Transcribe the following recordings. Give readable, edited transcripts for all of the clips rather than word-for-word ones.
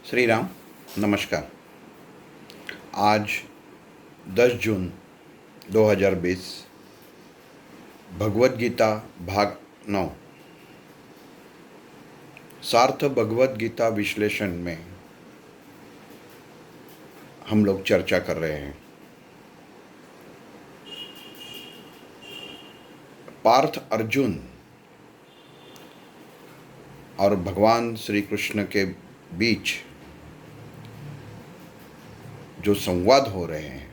श्री राम। नमस्कार। आज 10 जून 2020 भगवद गीता भाग 9 सार्थ भगवद गीता विश्लेषण में हम लोग चर्चा कर रहे हैं। पार्थ अर्जुन और भगवान श्री कृष्ण के बीच जो संवाद हो रहे हैं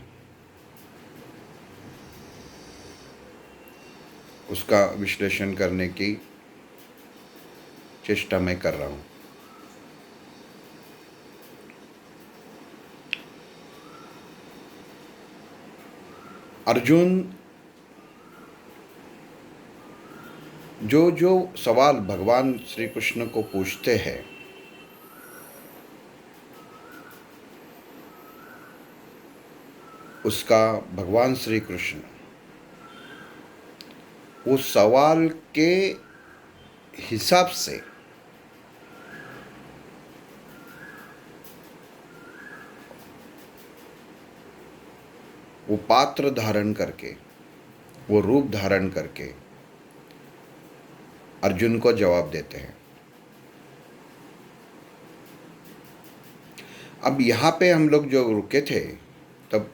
उसका विश्लेषण करने की चेष्टा मैं कर रहा हूँ। अर्जुन जो जो सवाल भगवान श्री कृष्ण को पूछते हैं उसका भगवान श्री कृष्ण उस सवाल के हिसाब से वो पात्र धारण करके, वो रूप धारण करके अर्जुन को जवाब देते हैं। अब यहाँ पे हम लोग जो रुके थे तब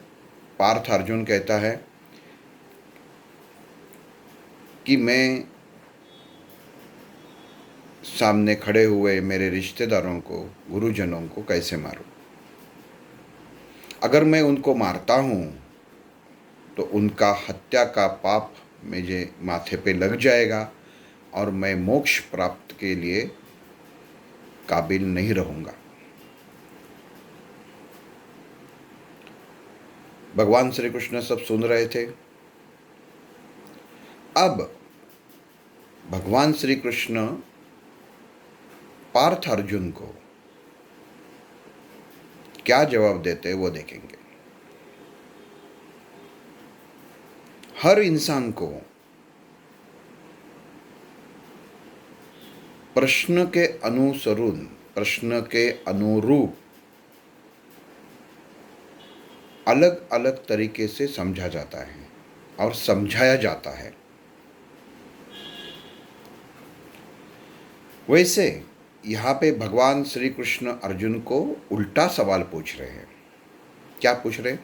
पार्थ अर्जुन कहता है कि मैं सामने खड़े हुए मेरे रिश्तेदारों को, गुरुजनों को कैसे मारूं? अगर मैं उनको मारता हूँ तो उनका हत्या का पाप मुझे माथे पे लग जाएगा और मैं मोक्ष प्राप्त के लिए काबिल नहीं रहूँगा। भगवान श्री कृष्ण सब सुन रहे थे। अब भगवान श्री कृष्ण पार्थ अर्जुन को क्या जवाब देते हैं वो देखेंगे। हर इंसान को प्रश्न के अनुसरून, प्रश्न के अनुरूप अलग अलग तरीके से समझा जाता है और समझाया जाता है। वैसे यहाँ पे भगवान श्री कृष्ण अर्जुन को उल्टा सवाल पूछ रहे हैं। क्या पूछ रहे?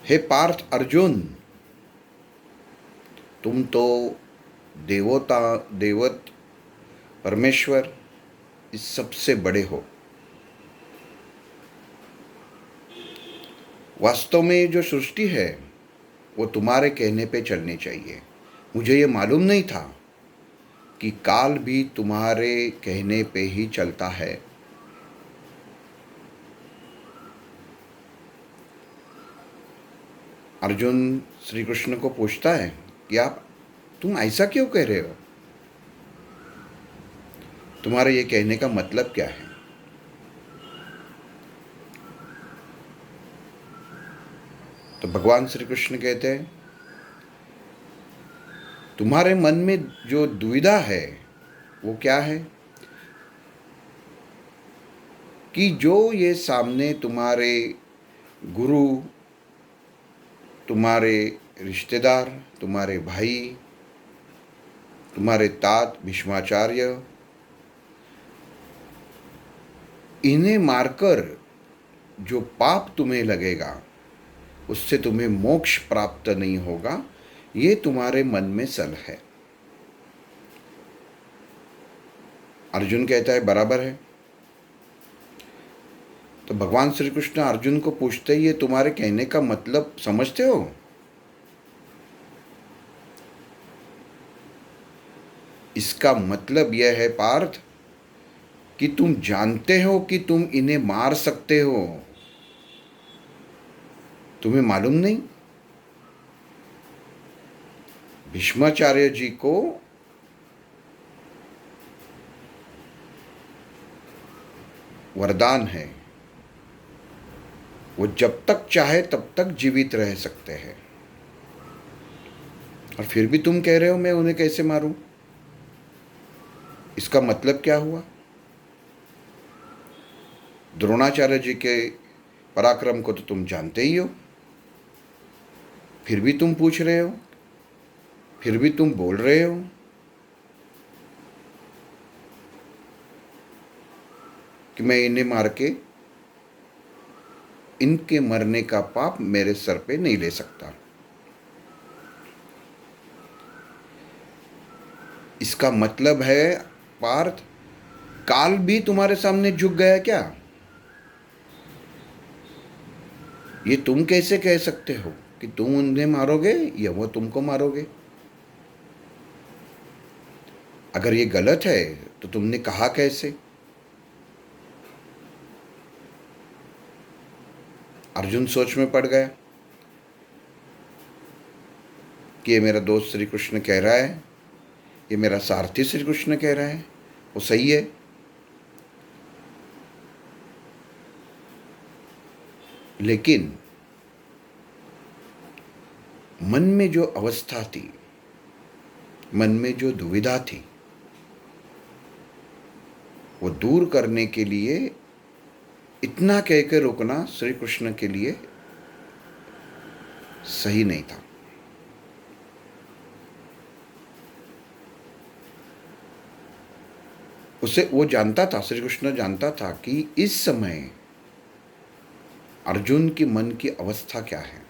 हे पार्थ अर्जुन, तुम तो देवत परमेश्वर इस सबसे बड़े हो। वास्तव में जो सृष्टि है वो तुम्हारे कहने पे चलनी चाहिए। मुझे ये मालूम नहीं था कि काल भी तुम्हारे कहने पे ही चलता है। अर्जुन श्री कृष्ण को पूछता है कि आप तुम ऐसा क्यों कह रहे हो? तुम्हारे ये कहने का मतलब क्या है? तो भगवान श्री कृष्ण कहते हैं तुम्हारे मन में जो दुविधा है वो क्या है कि जो ये सामने तुम्हारे गुरु, तुम्हारे रिश्तेदार, तुम्हारे भाई, तुम्हारे तात भीष्माचार्य, इन्हें मारकर जो पाप तुम्हें लगेगा उससे तुम्हें मोक्ष प्राप्त नहीं होगा, ये तुम्हारे मन में सल है। अर्जुन कहता है बराबर है। तो भगवान श्री कृष्ण अर्जुन को पूछते ही ये तुम्हारे कहने का मतलब समझते हो? इसका मतलब यह है पार्थ कि तुम जानते हो कि तुम इन्हें मार सकते हो। तुम्हें मालूम नहीं? भीष्माचार्य जी को वरदान है, वो जब तक चाहे तब तक जीवित रह सकते हैं, और फिर भी तुम कह रहे हो मैं उन्हें कैसे मारूं? इसका मतलब क्या हुआ? द्रोणाचार्य जी के पराक्रम को तो तुम जानते ही हो, फिर भी तुम पूछ रहे हो, फिर भी तुम बोल रहे हो कि मैं इन्हें मार के इनके मरने का पाप मेरे सर पे नहीं ले सकता। इसका मतलब है पार्थ, काल भी तुम्हारे सामने झुक गया क्या? ये तुम कैसे कह सकते हो कि तुम उन्हें मारोगे या वो तुमको मारोगे? अगर ये गलत है तो तुमने कहा कैसे? अर्जुन सोच में पड़ गया कि ये मेरा दोस्त श्री कृष्ण कह रहा है, ये मेरा सारथी श्री कृष्ण कह रहा है, वो सही है। लेकिन मन में जो अवस्था थी, मन में जो दुविधा थी, वो दूर करने के लिए इतना कह के रुकना श्री कृष्ण के लिए सही नहीं था। उसे वो जानता था, श्री कृष्ण जानता था कि इस समय अर्जुन की मन की अवस्था क्या है।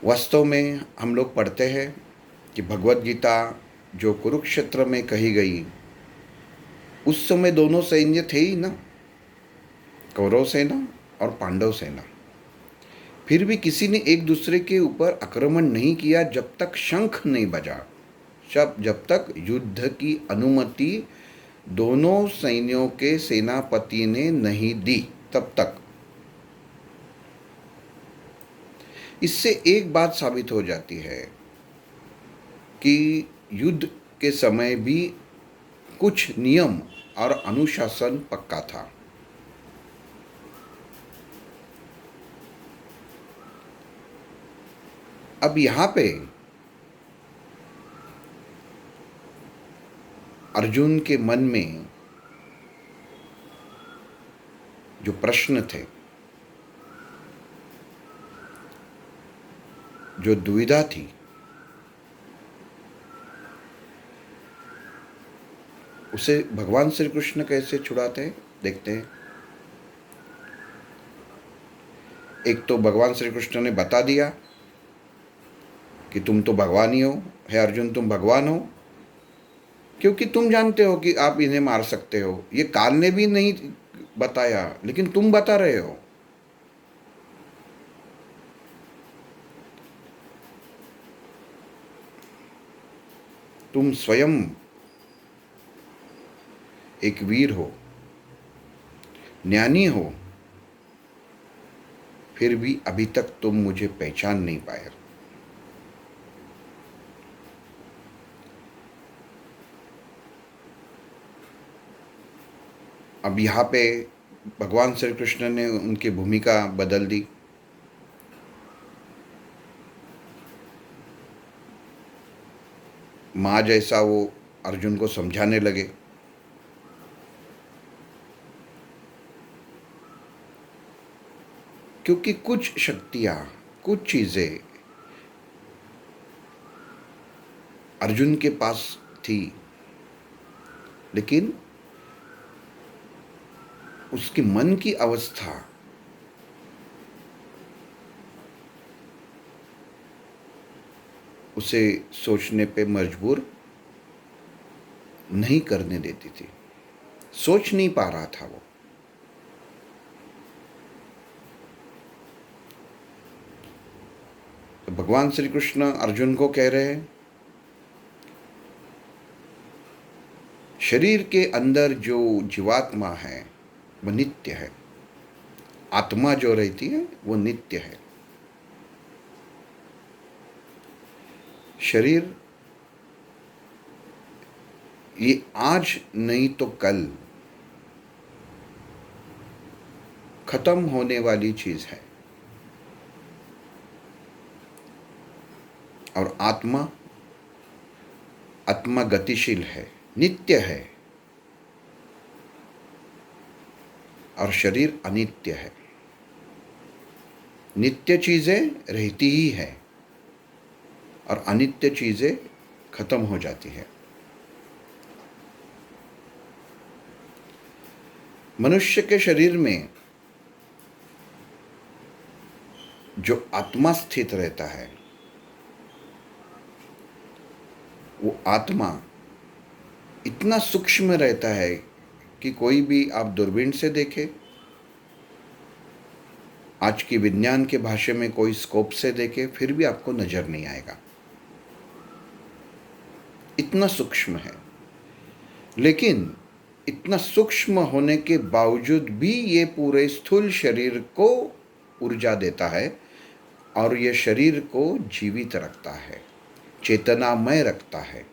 वास्तव में हम लोग पढ़ते हैं कि भगवत गीता जो कुरुक्षेत्र में कही गई, उस समय दोनों सैन्य थे ही ना, कौरव सेना और पांडव सेना। फिर भी किसी ने एक दूसरे के ऊपर आक्रमण नहीं किया जब तक शंख नहीं बजा, जब तक युद्ध की अनुमति दोनों सैन्यों के सेनापति ने नहीं दी, तब तक। इससे एक बात साबित हो जाती है कि युद्ध के समय भी कुछ नियम और अनुशासन पक्का था। अब यहाँ पे अर्जुन के मन में जो प्रश्न थे, जो दुविधा थी, उसे भगवान श्री कृष्ण कैसे छुड़ाते हैं, देखते हैं। एक तो भगवान श्री कृष्ण ने बता दिया कि तुम तो भगवान ही हो, हे अर्जुन तुम भगवान हो, क्योंकि तुम जानते हो कि आप इन्हें मार सकते हो। ये काल ने भी नहीं बताया, लेकिन तुम बता रहे हो। तुम स्वयं एक वीर हो, ज्ञानी हो, फिर भी अभी तक तुम मुझे पहचान नहीं पाए। अब यहाँ पे भगवान श्री कृष्ण ने उनकी भूमिका बदल दी। माँ जैसा वो अर्जुन को समझाने लगे। क्योंकि कुछ शक्तियाँ, कुछ चीज़ें अर्जुन के पास थी, लेकिन उसके मन की अवस्था उसे सोचने पे मजबूर नहीं करने देती थी। सोच नहीं पा रहा था वो। तो भगवान श्री कृष्ण अर्जुन को कह रहे हैं, शरीर के अंदर जो जीवात्मा है वह नित्य है, आत्मा जो रहती है वो नित्य है। शरीर ये आज नहीं तो कल खत्म होने वाली चीज है। और आत्मा आत्मा गतिशील है, नित्य है, और शरीर अनित्य है। नित्य चीज़ें रहती ही है और अनित्य चीज़ें खत्म हो जाती है। मनुष्य के शरीर में जो आत्मा स्थित रहता है, वो आत्मा इतना सूक्ष्म रहता है कि कोई भी आप दूरबीन से देखे, आज की विज्ञान के भाषा में कोई स्कोप से देखे, फिर भी आपको नजर नहीं आएगा, इतना सूक्ष्म है। लेकिन इतना सूक्ष्म होने के बावजूद भी ये पूरे स्थूल शरीर को ऊर्जा देता है और ये शरीर को जीवित रखता है, चेतनामय रखता है,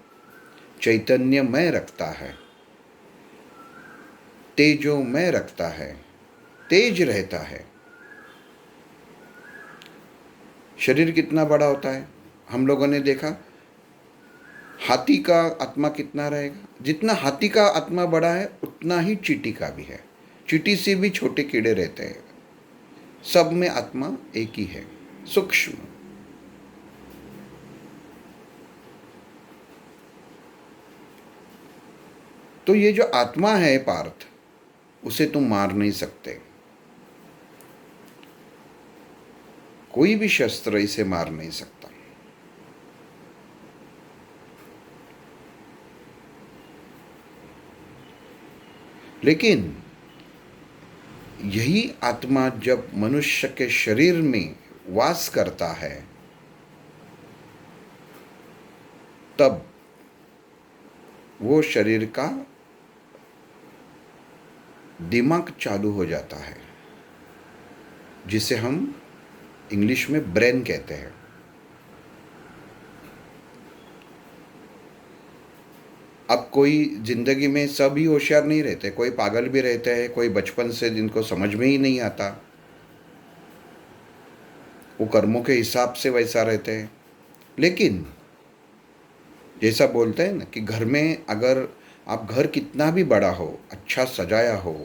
चैतन्यमय रखता है, तेजोमय रखता है, तेज रहता है। शरीर कितना बड़ा होता है, हम लोगों ने देखा, हाथी का आत्मा कितना रहेगा, जितना हाथी का आत्मा बड़ा है उतना ही चींटी का भी है। चींटी से भी छोटे कीड़े रहते हैं, सब में आत्मा एक ही है, सूक्ष्म। तो ये जो आत्मा है पार्थ, उसे तुम मार नहीं सकते, कोई भी शस्त्र इसे मार नहीं सकता। लेकिन यही आत्मा जब मनुष्य के शरीर में वास करता है, तब वो शरीर का दिमाग चालू हो जाता है, जिसे हम इंग्लिश में ब्रेन कहते हैं। अब कोई जिंदगी में सभी होशियार नहीं रहते, कोई पागल भी रहते हैं, कोई बचपन से जिनको समझ में ही नहीं आता, वो कर्मों के हिसाब से वैसा रहते हैं। लेकिन जैसा बोलते हैं ना कि घर में अगर आप घर कितना भी बड़ा हो, अच्छा सजाया हो,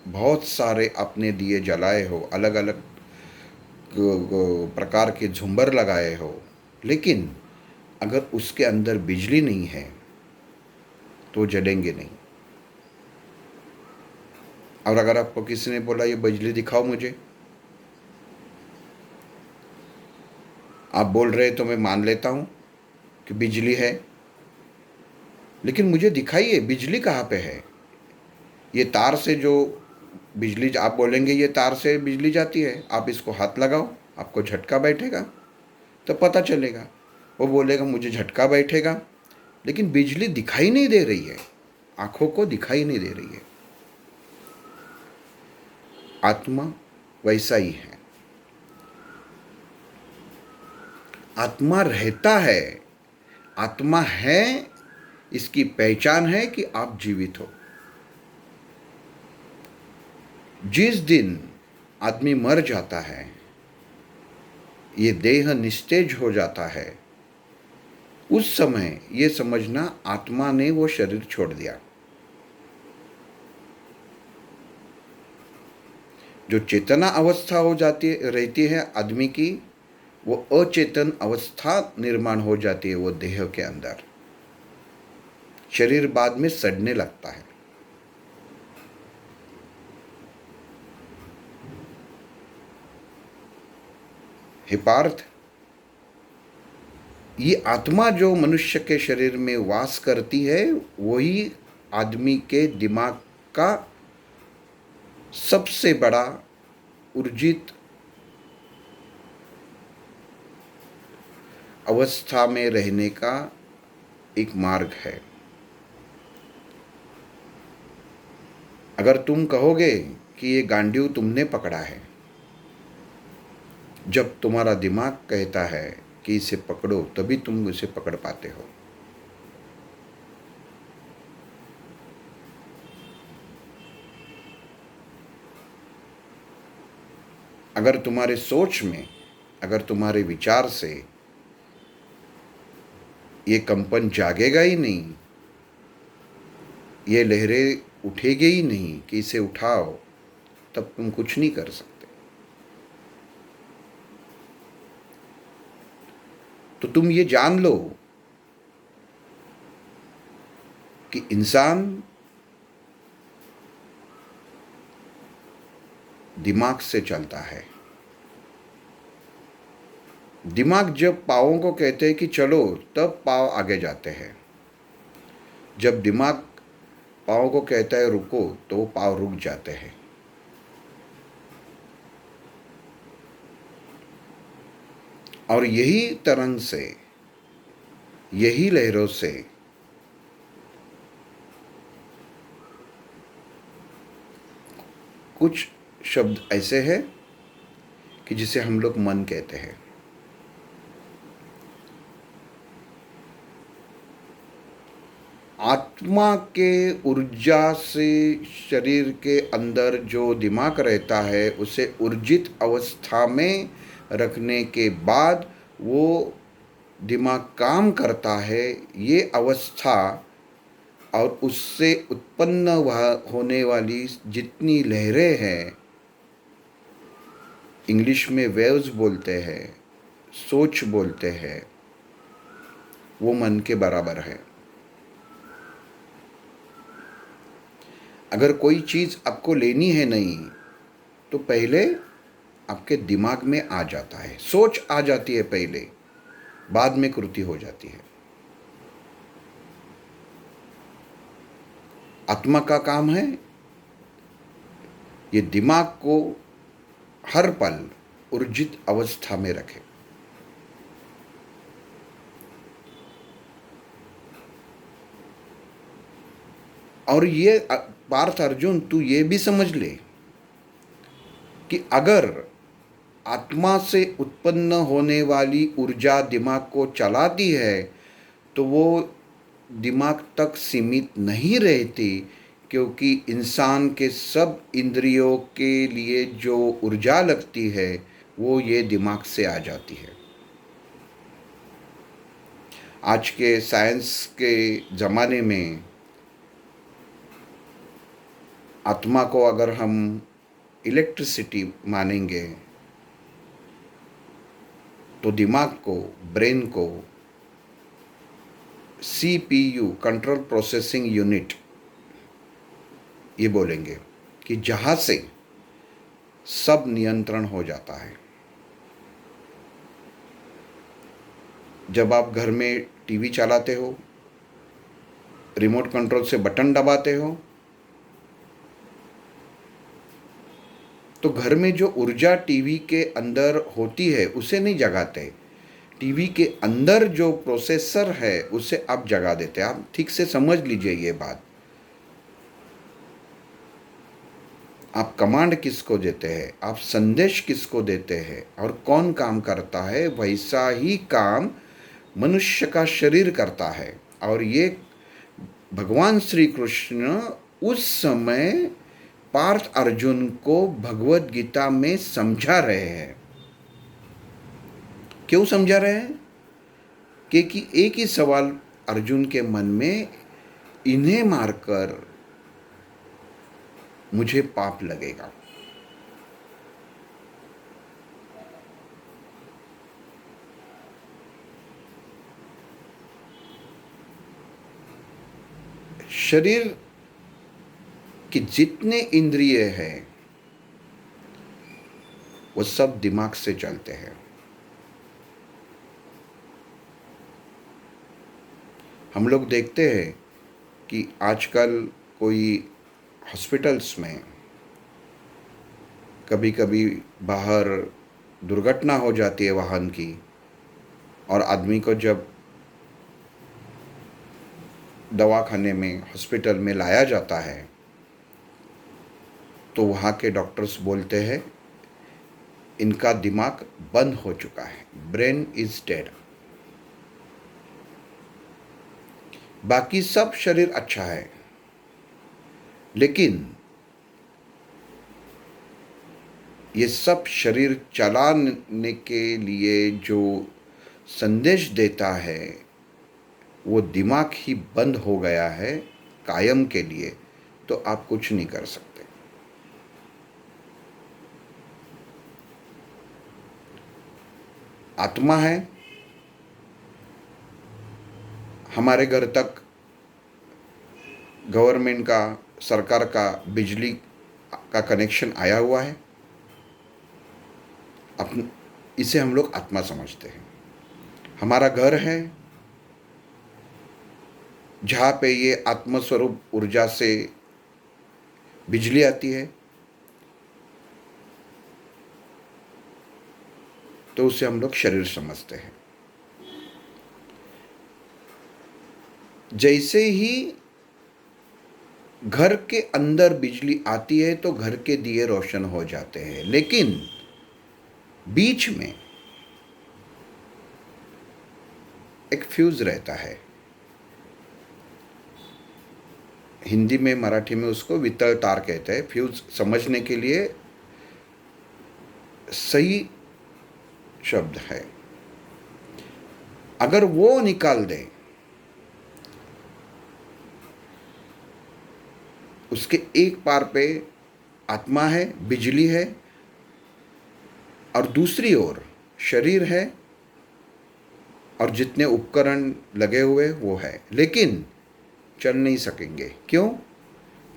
बहुत सारे अपने दिए जलाए हो, अलग अलग प्रकार के झुंबर लगाए हो, लेकिन अगर उसके अंदर बिजली नहीं है तो जलेंगे नहीं। और अगर आपको किसी ने बोला ये बिजली दिखाओ मुझे, आप बोल रहे तो मैं मान लेता हूँ कि बिजली है, लेकिन मुझे दिखाइए बिजली कहाँ पे है। ये तार से जो बिजली, आप बोलेंगे ये तार से बिजली जाती है, आप इसको हाथ लगाओ, आपको झटका बैठेगा तो पता चलेगा। वो बोलेगा मुझे झटका बैठेगा, लेकिन बिजली दिखाई नहीं दे रही है, आंखों को दिखाई नहीं दे रही है। आत्मा वैसा ही है, आत्मा रहता है, आत्मा है, इसकी पहचान है कि आप जीवित हो। जिस दिन आदमी मर जाता है, ये देह निस्तेज हो जाता है, उस समय ये समझना आत्मा ने वो शरीर छोड़ दिया। जो चेतना अवस्था हो जाती रहती है आदमी की, वो अचेतन अवस्था निर्माण हो जाती है वो देह के अंदर। शरीर बाद में सड़ने लगता है। हे पार्थ, ये आत्मा जो मनुष्य के शरीर में वास करती है, वही आदमी के दिमाग का सबसे बड़ा ऊर्जित अवस्था में रहने का एक मार्ग है। अगर तुम कहोगे कि ये गांडीव तुमने पकड़ा है, जब तुम्हारा दिमाग कहता है कि इसे पकड़ो, तभी तुम इसे पकड़ पाते हो। अगर तुम्हारे सोच में, अगर तुम्हारे विचार से ये कंपन जागेगा ही नहीं, ये लहरें उठेगी ही नहीं कि इसे उठाओ, तब तुम कुछ नहीं कर सकते। तो तुम ये जान लो कि इंसान दिमाग से चलता है। दिमाग जब पाँवों को कहते हैं कि चलो, तब पाँव आगे जाते हैं। जब दिमाग पाँव को कहता है रुको, तो पाँव रुक जाते हैं। और यही तरंग से, यही लहरों से कुछ शब्द ऐसे हैं कि जिसे हम लोग मन कहते हैं। आत्मा के ऊर्जा से शरीर के अंदर जो दिमाग रहता है, उसे ऊर्जित अवस्था में रखने के बाद वो दिमाग काम करता है। ये अवस्था और उससे उत्पन्न होने वाली जितनी लहरें हैं, इंग्लिश में वेव्स बोलते हैं, सोच बोलते हैं, वो मन के बराबर है। अगर कोई चीज़ आपको लेनी है नहीं, तो पहले आपके दिमाग में आ जाता है, सोच आ जाती है पहले, बाद में कृति हो जाती है। आत्मा का काम है ये दिमाग को हर पल ऊर्जित अवस्था में रखे। और ये पार्थ अर्जुन, तू ये भी समझ ले कि अगर आत्मा से उत्पन्न होने वाली ऊर्जा दिमाग को चलाती है, तो वो दिमाग तक सीमित नहीं रहती, क्योंकि इंसान के सब इंद्रियों के लिए जो ऊर्जा लगती है, वो ये दिमाग से आ जाती है। आज के साइंस के ज़माने में आत्मा को अगर हम इलेक्ट्रिसिटी मानेंगे, तो दिमाग को, ब्रेन को CPU, कंट्रोल प्रोसेसिंग यूनिट, ये बोलेंगे कि जहाँ से सब नियंत्रण हो जाता है। जब आप घर में टीवी चलाते हो, रिमोट कंट्रोल से बटन दबाते हो, तो घर में जो ऊर्जा टीवी के अंदर होती है उसे नहीं जगाते, टीवी के अंदर जो प्रोसेसर है उसे आप जगा देते हैं। आप ठीक से समझ लीजिए ये बात। आप कमांड किसको देते हैं, आप संदेश किसको देते हैं, और कौन काम करता है, वैसा ही काम मनुष्य का शरीर करता है। और ये भगवान श्री कृष्ण उस समय पार्थ अर्जुन को भगवत गीता में समझा रहे हैं। क्यों समझा रहे हैं? क्योंकि एक ही सवाल अर्जुन के मन में, इन्हें मारकर मुझे पाप लगेगा। शरीर के जितने इंद्रिय हैं, वो सब दिमाग से चलते हैं। हम लोग देखते हैं कि आजकल कोई हॉस्पिटल्स में कभी कभी बाहर दुर्घटना हो जाती है वाहन की, और आदमी को जब दवाखाने में, हॉस्पिटल में लाया जाता है, तो वहाँ के डॉक्टर्स बोलते हैं इनका दिमाग बंद हो चुका है, ब्रेन इज डेड। बाकी सब शरीर अच्छा है, लेकिन ये सब शरीर चलाने के लिए जो संदेश देता है, वो दिमाग ही बंद हो गया है कायम के लिए, तो आप कुछ नहीं कर सकते। आत्मा है, हमारे घर तक गवर्नमेंट का, सरकार का बिजली का कनेक्शन आया हुआ है, अपन इसे हम लोग आत्मा समझते हैं। हमारा घर है जहाँ पे ये आत्मस्वरूप ऊर्जा से बिजली आती है, तो उसे हम लोग शरीर समझते हैं। जैसे ही घर के अंदर बिजली आती है तो घर के दिए रोशन हो जाते हैं, लेकिन बीच में एक फ्यूज रहता है। हिंदी में, मराठी में उसको वितल तार कहते हैं। फ्यूज समझने के लिए सही शब्द है। अगर वो निकाल दे, उसके एक पार पे आत्मा है, बिजली है, और दूसरी ओर शरीर है और जितने उपकरण लगे हुए वो है, लेकिन चल नहीं सकेंगे। क्यों?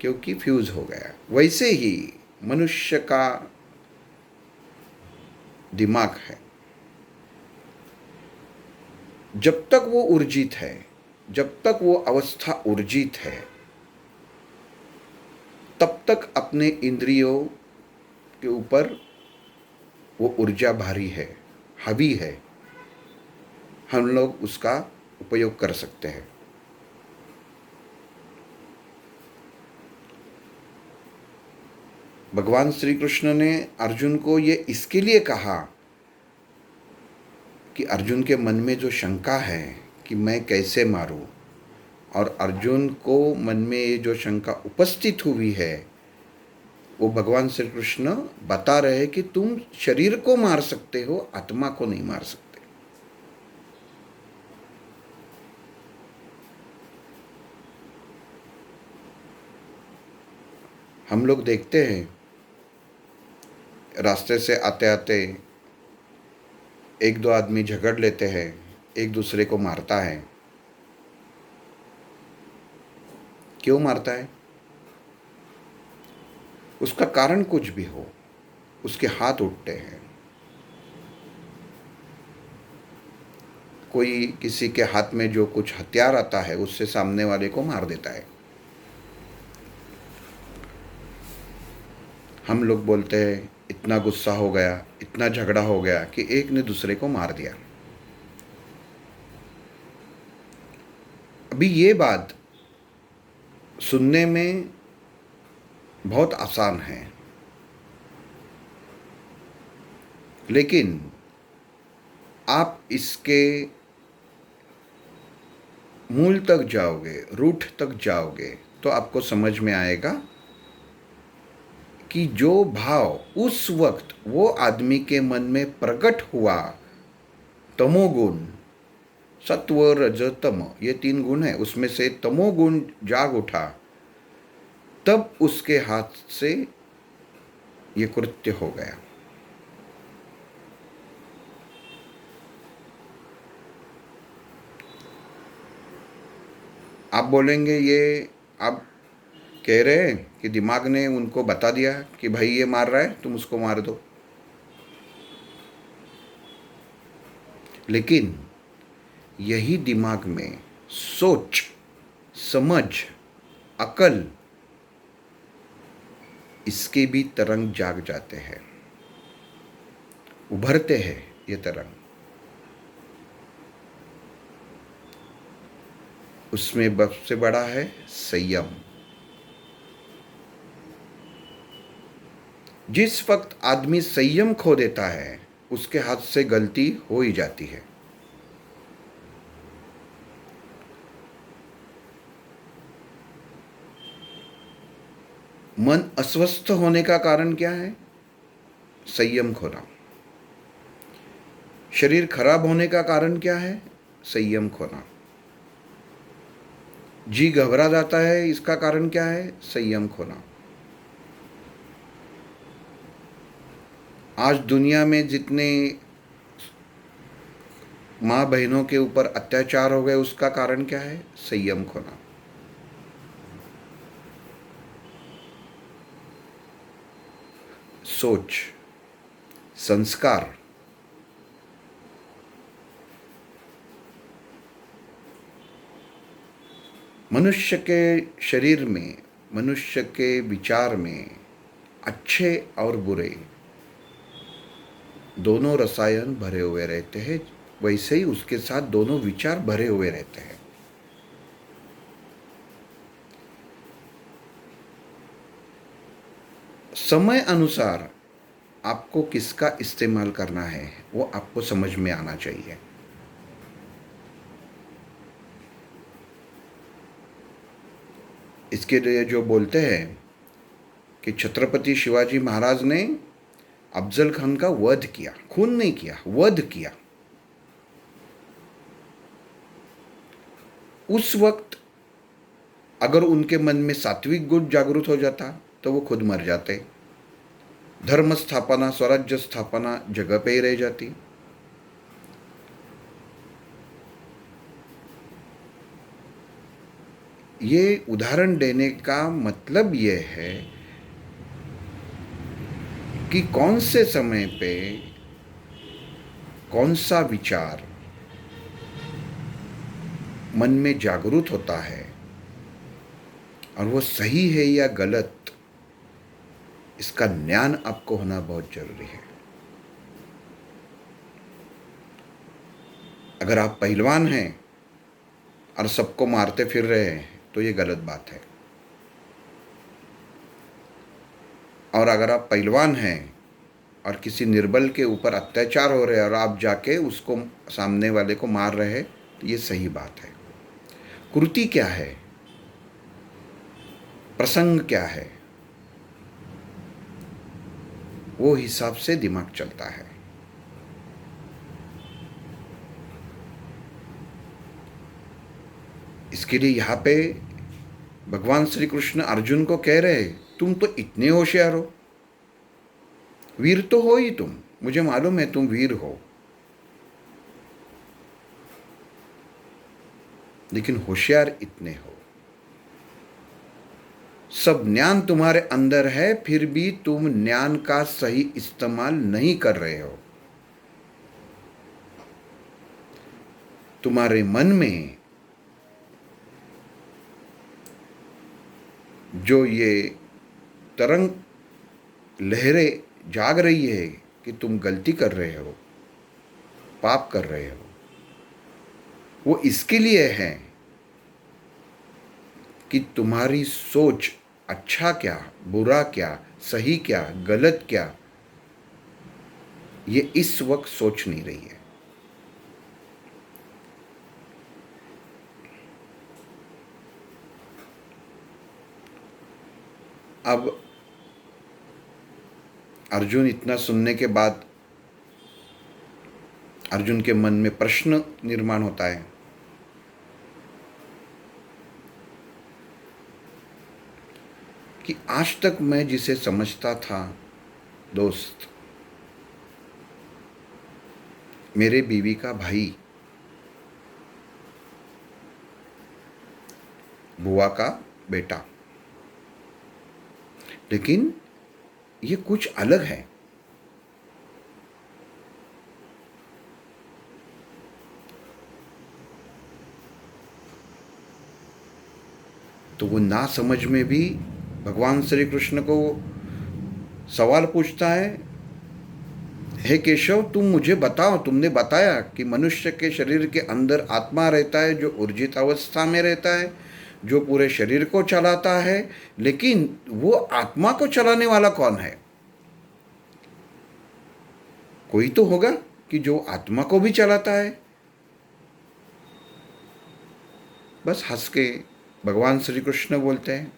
क्योंकि फ्यूज हो गया। वैसे ही मनुष्य का दिमाग है, जब तक वो ऊर्जित है, जब तक वो अवस्था ऊर्जित है, तब तक अपने इंद्रियों के ऊपर वो ऊर्जा भारी है, हावी है, हम लोग उसका उपयोग कर सकते हैं। भगवान श्री कृष्ण ने अर्जुन को ये इसके लिए कहा कि अर्जुन के मन में जो शंका है कि मैं कैसे मारूं, और अर्जुन को मन में ये जो शंका उपस्थित हुई है, वो भगवान श्री कृष्ण बता रहे हैं कि तुम शरीर को मार सकते हो, आत्मा को नहीं मार सकते। हम लोग देखते हैं रास्ते से आते आते एक दो आदमी झगड़ लेते हैं, एक दूसरे को मारता है। क्यों मारता है? उसका कारण कुछ भी हो, उसके हाथ उठते हैं। कोई किसी के हाथ में जो कुछ हथियार आता है उससे सामने वाले को मार देता है। हम लोग बोलते हैं इतना गुस्सा हो गया, इतना झगड़ा हो गया कि एक ने दूसरे को मार दिया। अभी ये बात सुनने में बहुत आसान है, लेकिन आप इसके मूल तक जाओगे, रूट तक जाओगे, तो आपको समझ में आएगा कि जो भाव उस वक्त वो आदमी के मन में प्रकट हुआ, तमोगुण, सत्व रज तम, ये 3 गुण है, उसमें से तमोगुण जाग उठा, तब उसके हाथ से ये कृत्य हो गया। आप बोलेंगे ये आप कह रहे हैं कि दिमाग ने उनको बता दिया कि भाई ये मार रहा है, तुम उसको मार दो। लेकिन यही दिमाग में सोच, समझ, अकल, इसके भी तरंग जाग जाते हैं, उभरते हैं ये तरंग। उसमें सबसे बड़ा है संयम। जिस वक्त आदमी संयम खो देता है, उसके हाथ से गलती हो ही जाती है। मन अस्वस्थ होने का कारण क्या है? संयम खोना। शरीर खराब होने का कारण क्या है? संयम खोना। जी घबरा जाता है, इसका कारण क्या है? संयम खोना। आज दुनिया में जितने माँ बहनों के ऊपर अत्याचार हो गए, उसका कारण क्या है? संयम खोना। सोच, संस्कार, मनुष्य के शरीर में, मनुष्य के विचार में अच्छे और बुरे दोनों रसायन भरे हुए रहते हैं, वैसे ही उसके साथ दोनों विचार भरे हुए रहते हैं। समय अनुसार आपको किसका इस्तेमाल करना है वो आपको समझ में आना चाहिए। इसके लिए जो बोलते हैं कि छत्रपति शिवाजी महाराज ने अफजल खान का वध किया, खून नहीं किया, वध किया। उस वक्त अगर उनके मन में सात्विक गुण जागृत हो जाता तो वो खुद मर जाते, धर्म स्थापना, स्वराज्य स्थापना जगह पे ही रह जाती। ये उदाहरण देने का मतलब ये है कि कौन से समय पे कौन सा विचार मन में जागृत होता है और वो सही है या गलत, इसका ज्ञान आपको होना बहुत जरूरी है। अगर आप पहलवान हैं और सबको मारते फिर रहे हैं तो ये गलत बात है। और अगर आप पहलवान हैं और किसी निर्बल के ऊपर अत्याचार हो रहे हैं और आप जाके उसको, सामने वाले को मार रहे हैं, तो ये सही बात है। कृति क्या है, प्रसंग क्या है, वो हिसाब से दिमाग चलता है। इसके लिए यहाँ पे भगवान श्री कृष्ण अर्जुन को कह रहे, तुम तो इतने होशियार हो, वीर तो हो ही तुम, मुझे मालूम है तुम वीर हो, लेकिन होशियार इतने हो, सब ज्ञान तुम्हारे अंदर है, फिर भी तुम ज्ञान का सही इस्तेमाल नहीं कर रहे हो। तुम्हारे मन में जो ये तरंग लहरें जाग रही है कि तुम गलती कर रहे हो, पाप कर रहे हो, वो इसके लिए है कि तुम्हारी सोच अच्छा क्या, बुरा क्या, सही क्या, गलत क्या, ये इस वक्त सोच नहीं रही है। अब अर्जुन इतना सुनने के बाद अर्जुन के मन में प्रश्न निर्माण होता है कि आज तक मैं जिसे समझता था दोस्त, मेरे बीवी का भाई, बुआ का बेटा, लेकिन ये कुछ अलग है। तो वो ना समझ में भी भगवान श्री कृष्ण को सवाल पूछता है, हे केशव, तुम मुझे बताओ, तुमने बताया कि मनुष्य के शरीर के अंदर आत्मा रहता है जो ऊर्जित अवस्था में रहता है, जो पूरे शरीर को चलाता है, लेकिन वो आत्मा को चलाने वाला कौन है? कोई तो होगा कि जो आत्मा को भी चलाता है। बस हंस के भगवान श्री कृष्ण बोलते हैं,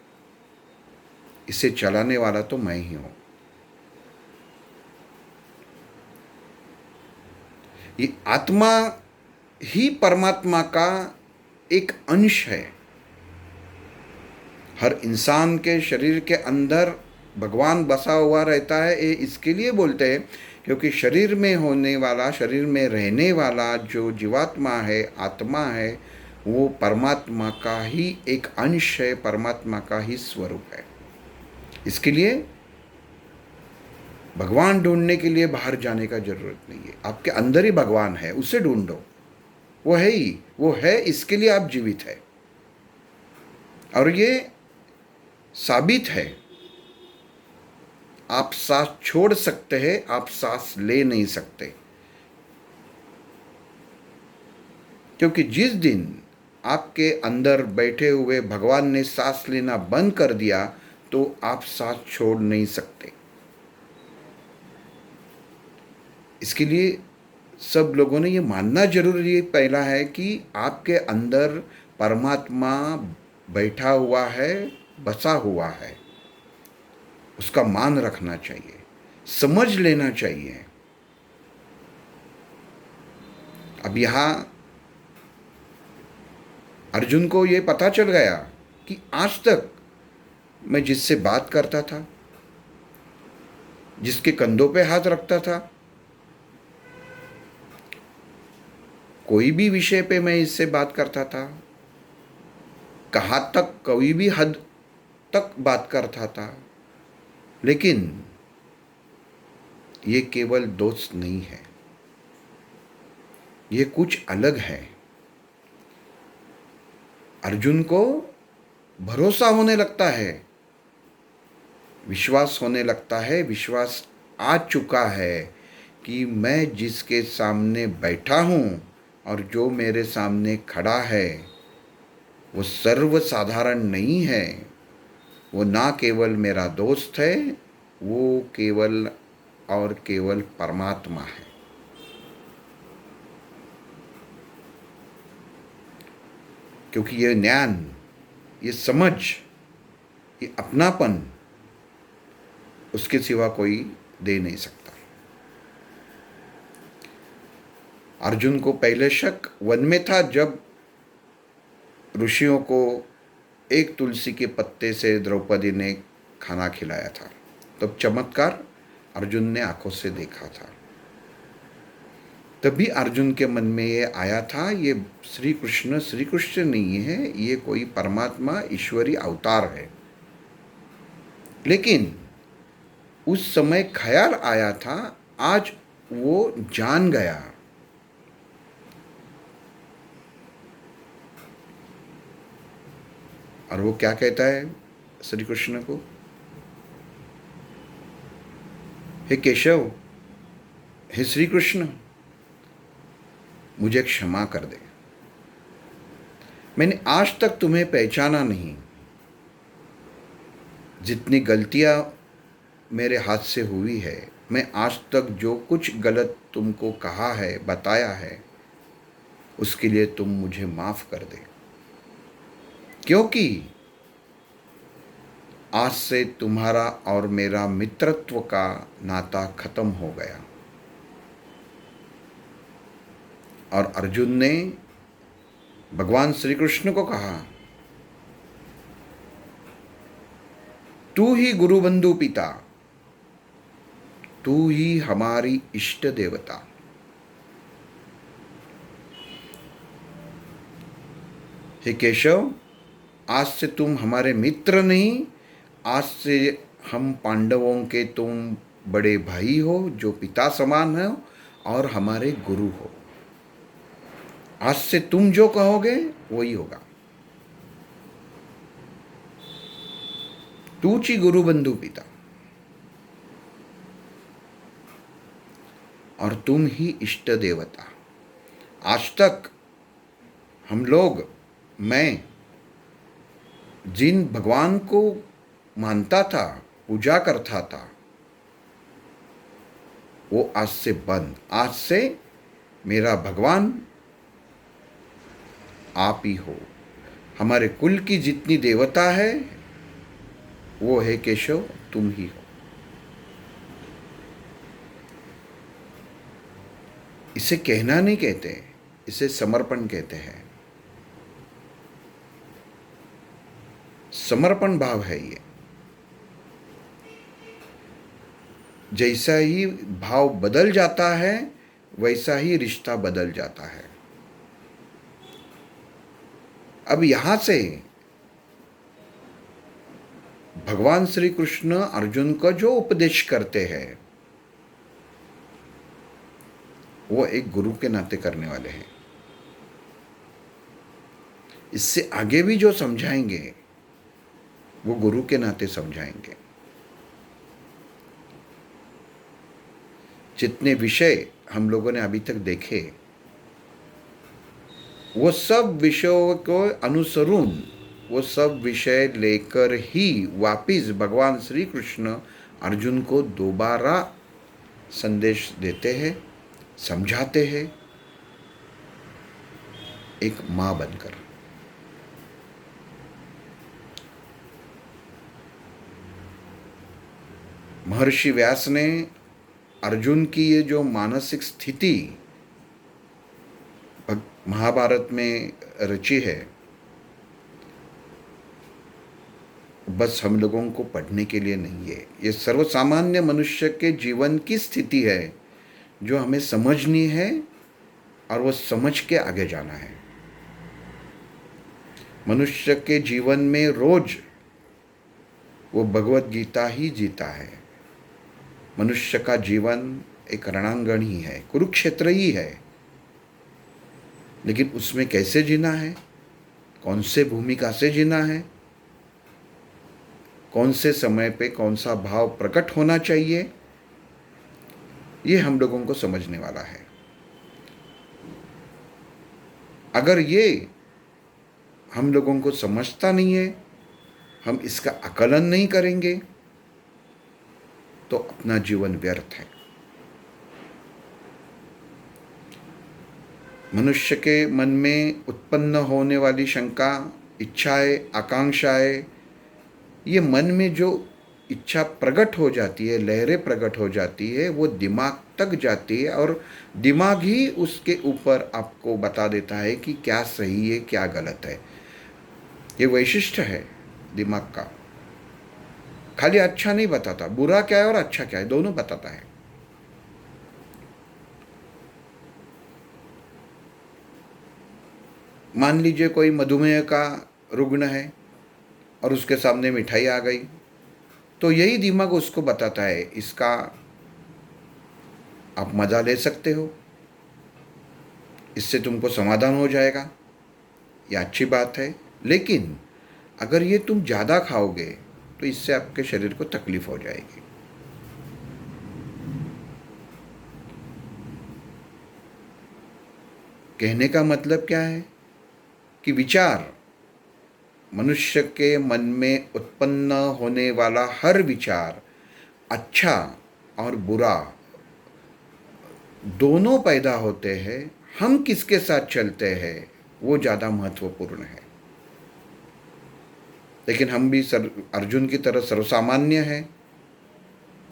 इसे चलाने वाला तो मैं ही हूं। ये आत्मा ही परमात्मा का एक अंश है। हर इंसान के शरीर के अंदर भगवान बसा हुआ रहता है। ये इसके लिए बोलते हैं क्योंकि शरीर में होने वाला, शरीर में रहने वाला जो जीवात्मा है, आत्मा है, वो परमात्मा का ही एक अंश है, परमात्मा का ही स्वरूप है। इसके लिए भगवान ढूंढने के लिए बाहर जाने का जरूरत नहीं है। आपके अंदर ही भगवान है, उसे ढूंढो। वो है ही, वो है, इसके लिए आप जीवित है। और ये साबित है। आप सांस छोड़ सकते हैं, आप सांस ले नहीं सकते। क्योंकि जिस दिन आपके अंदर बैठे हुए भगवान ने सांस लेना बंद कर दिया तो आप सांस छोड़ नहीं सकते। इसके लिए सब लोगों ने ये मानना जरूरी पहला है कि आपके अंदर परमात्मा बैठा हुआ है, बसा हुआ है। उसका मान रखना चाहिए, समझ लेना चाहिए। अब यहाँ अर्जुन को ये पता चल गया कि आज तक मैं जिससे बात करता था, जिसके कंधों पे हाथ रखता था, कोई भी विषय पे मैं इससे बात करता था, कहाँ तक, कोई भी हद तक बात करता था, लेकिन ये केवल दोस्त नहीं है, ये कुछ अलग है। अर्जुन को भरोसा होने लगता है, विश्वास होने लगता है, विश्वास आ चुका है कि मैं जिसके सामने बैठा हूँ और जो मेरे सामने खड़ा है वो सर्वसाधारण नहीं है। वो ना केवल मेरा दोस्त है, वो केवल और केवल परमात्मा है। क्योंकि ये ज्ञान, ये समझ, ये अपनापन उसके सिवा कोई दे नहीं सकता। अर्जुन को पहले शक वन में था, जब ऋषियों को एक तुलसी के पत्ते से द्रौपदी ने खाना खिलाया था, तब चमत्कार अर्जुन ने आंखों से देखा था। तभी अर्जुन के मन में ये आया था, ये श्री कृष्ण नहीं है, ये कोई परमात्मा ईश्वरी अवतार है। लेकिन उस समय ख्याल आया था, आज वो जान गया। और वो क्या कहता है श्री कृष्ण को, हे केशव, हे श्री कृष्ण, मुझे क्षमा कर दे। मैंने आज तक तुम्हें पहचाना नहीं। जितनी गलतियां मेरे हाथ से हुई है, मैं आज तक जो कुछ गलत तुमको कहा है, बताया है, उसके लिए तुम मुझे माफ कर दे। क्योंकि आज से तुम्हारा और मेरा मित्रत्व का नाता खत्म हो गया। और अर्जुन ने भगवान श्री कृष्ण को कहा, तू ही गुरु बंधु पिता, तू ही हमारी इष्ट देवता। हे केशव, आज से तुम हमारे मित्र नहीं, आज से हम पांडवों के तुम बड़े भाई हो, जो पिता समान हो और हमारे गुरु हो। आज से तुम जो कहोगे वही होगा। तूची गुरु बंधु पिता, और तुम ही इष्ट देवता। आज तक हम लोग, मैं जिन भगवान को मानता था, पूजा करता था, वो आज से बंद। आज से मेरा भगवान आप ही हो। हमारे कुल की जितनी देवता है वो है केशव, तुम ही हो। इसे कहना नहीं कहते, इसे समर्पण कहते हैं। समर्पण भाव है ये। जैसा ही भाव बदल जाता है वैसा ही रिश्ता बदल जाता है। अब यहां से भगवान श्री कृष्ण अर्जुन को जो उपदेश करते हैं वो एक गुरु के नाते करने वाले हैं। इससे आगे भी जो समझाएंगे वो गुरु के नाते समझाएंगे। जितने विषय हम लोगों ने अभी तक देखे वो सब विषयों को अनुसरून, वो सब विषय लेकर ही वापिस भगवान श्री कृष्ण अर्जुन को दोबारा संदेश देते हैं, समझाते हैं, एक मां बनकर। महर्षि व्यास ने अर्जुन की ये जो मानसिक स्थिति महाभारत में रची है, बस हम लोगों को पढ़ने के लिए नहीं है। ये सर्वसामान्य मनुष्य के जीवन की स्थिति है जो हमें समझनी है और वो समझ के आगे जाना है। मनुष्य के जीवन में रोज वो भगवत गीता ही जीता है। मनुष्य का जीवन एक रणांगण ही है, कुरुक्षेत्र ही है। लेकिन उसमें कैसे जीना है, कौन से भूमिका से जीना है, कौन से समय पे कौन सा भाव प्रकट होना चाहिए, ये हम लोगों को समझने वाला है। अगर ये हम लोगों को समझता नहीं है, हम इसका आकलन नहीं करेंगे तो अपना जीवन व्यर्थ है। मनुष्य के मन में उत्पन्न होने वाली शंका, इच्छाएं, आकांक्षाएं, ये मन में जो इच्छा प्रकट हो जाती है, लहरें प्रकट हो जाती है, वो दिमाग तक जाती है और दिमाग ही उसके ऊपर आपको बता देता है कि क्या सही है क्या गलत है। ये वैशिष्ट्य है दिमाग का। खाली अच्छा नहीं बताता, बुरा क्या है और अच्छा क्या है दोनों बताता है। मान लीजिए कोई मधुमेह का रुग्ण है और उसके सामने मिठाई आ गई, तो यही दिमाग उसको बताता है इसका आप मज़ा ले सकते हो, इससे तुमको समाधान हो जाएगा, ये अच्छी बात है। लेकिन अगर ये तुम ज़्यादा खाओगे तो इससे आपके शरीर को तकलीफ हो जाएगी। कहने का मतलब क्या है कि विचार, मनुष्य के मन में उत्पन्न होने वाला हर विचार अच्छा और बुरा दोनों पैदा होते हैं। हम किसके साथ चलते हैं वो ज़्यादा महत्वपूर्ण है। लेकिन हम भी अर्जुन की तरह सर्वसामान्य हैं,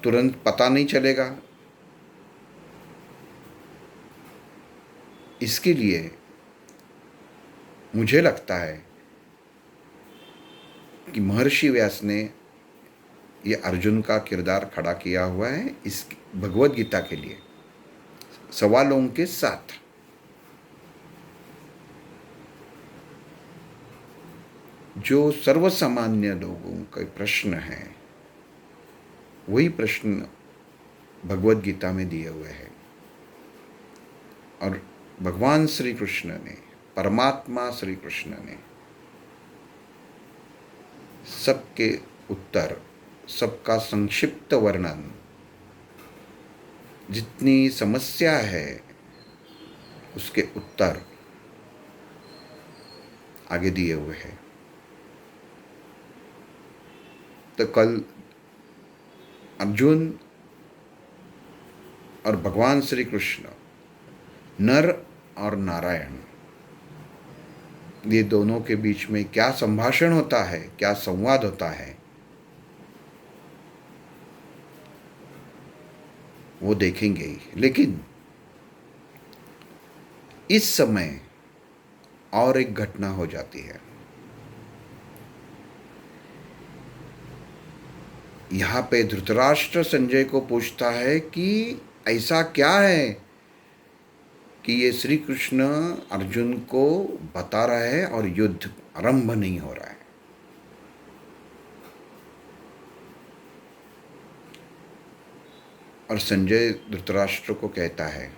तुरंत पता नहीं चलेगा। इसके लिए मुझे लगता है कि महर्षि व्यास ने ये अर्जुन का किरदार खड़ा किया हुआ है इस भगवत गीता के लिए, सवालों के साथ। जो सर्वसामान्य लोगों के प्रश्न हैं वही प्रश्न भगवत गीता में दिए हुए हैं। और भगवान श्री कृष्ण ने, परमात्मा श्री कृष्ण ने सबके उत्तर, सबका संक्षिप्त वर्णन, जितनी समस्या है उसके उत्तर आगे दिए हुए हैं। तो कल अर्जुन और भगवान श्री कृष्ण, नर और नारायण, ये दोनों के बीच में क्या संभाषण होता है, क्या संवाद होता है, वो देखेंगे ही। लेकिन इस समय और एक घटना हो जाती है। यहाँ पे धृतराष्ट्र संजय को पूछता है कि ऐसा क्या है कि ये श्री कृष्ण अर्जुन को बता रहा है और युद्ध आरंभ नहीं हो रहा है। और संजय धृतराष्ट्र को कहता है,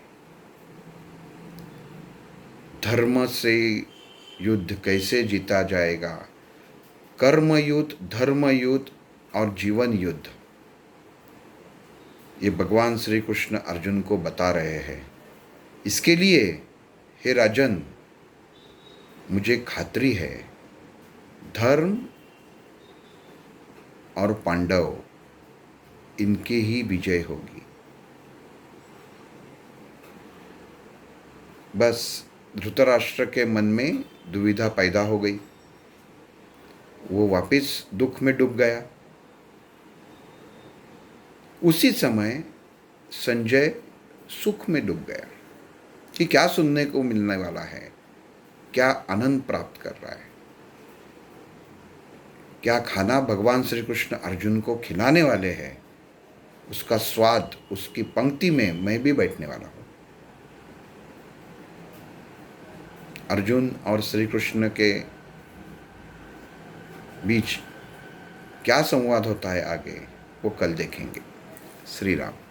धर्म से युद्ध कैसे जीता जाएगा? कर्म युद्ध, धर्म युद्ध और जीवन युद्ध, ये भगवान श्री कृष्ण अर्जुन को बता रहे हैं। इसके लिए हे राजन, मुझे खात्री है धर्म और पांडव इनकी ही विजय होगी। बस धृतराष्ट्र के मन में दुविधा पैदा हो गई, वो वापस दुख में डूब गया। उसी समय संजय सुख में डूब गया कि क्या सुनने को मिलने वाला है, क्या आनंद प्राप्त कर रहा है, क्या खाना भगवान श्री कृष्ण अर्जुन को खिलाने वाले हैं, उसका स्वाद, उसकी पंक्ति में मैं भी बैठने वाला हूँ। अर्जुन और श्री कृष्ण के बीच क्या संवाद होता है आगे, वो कल देखेंगे। श्री राम।